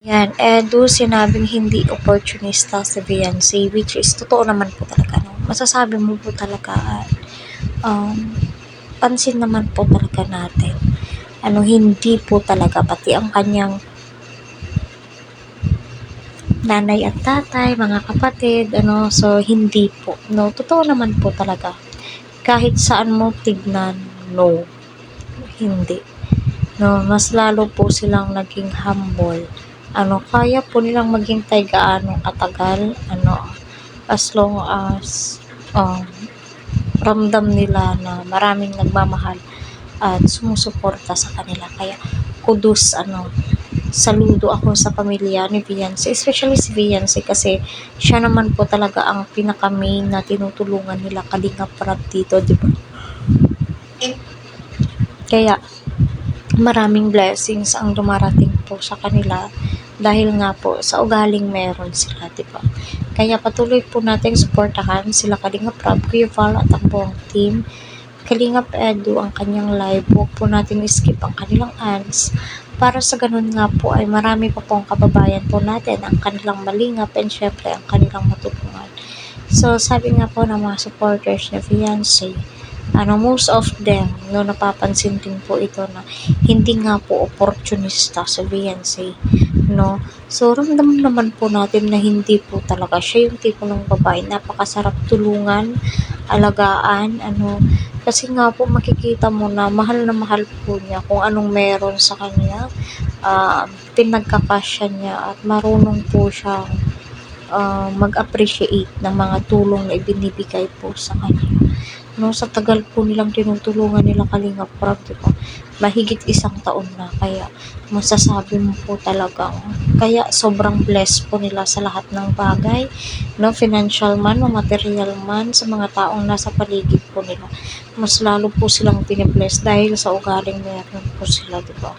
Yan, Edu, sinabing hindi opportunista si Beyonce, which is totoo naman po talaga. No? Masasabi mo po talaga, um, pansin naman po talaga natin. Hindi po talaga, pati ang kanyang nanay at tatay, mga kapatid, so hindi po. No, totoo naman po talaga. Kahit saan mo tignan, no, hindi. No, mas lalo po silang naging humble. Kaya po nilang maghintay gaano katagal, as long as ramdam nila na maraming nagmamahal at sumusuporta sa kanila. Kaya kudos, saludo ako sa pamilya ni Beyonce, especially si Beyonce kasi siya naman po talaga ang pinaka-main na tinutulungan nila Kalingap Rap dito, di ba? Kaya maraming blessings ang dumarating po sa kanila dahil nga po sa ugaling meron sila, di ba? Kaya patuloy po nating suportahan sila Kalingap Rap, Kuya Val at ang buong team. Kalingap Edu ang kanyang live, huwag po natin skip ang kanilang ads para sa ganun nga po ay marami pa pong kababayan po natin ang kanilang malingap and syempre ang kanilang matulungan. So sabi nga po ng mga supporters na Beyonce, most of them, napapansin din po ito na hindi nga po opportunista sa Beyonce, no? So, ramdam naman po natin na hindi po talaga siya yung tipo ng babae, napakasarap tulungan, alagaan, kasi nga po makikita mo na mahal po niya kung anong meron sa kanya, pinagkakasya niya at marunong po siyang mag-appreciate ng mga tulong na ibinibigay po sa kanya. No, sa tagal po nilang tinutulungan nila Kalingap Rap, diba? Mahigit 1 taon na, kaya masasabi mo po talagang, kaya sobrang blessed po nila sa lahat ng bagay, no, financial man o material man, sa mga taong nasa paligid po nila. Mas lalo po silang pinibless dahil sa ugaling meron po sila, diba?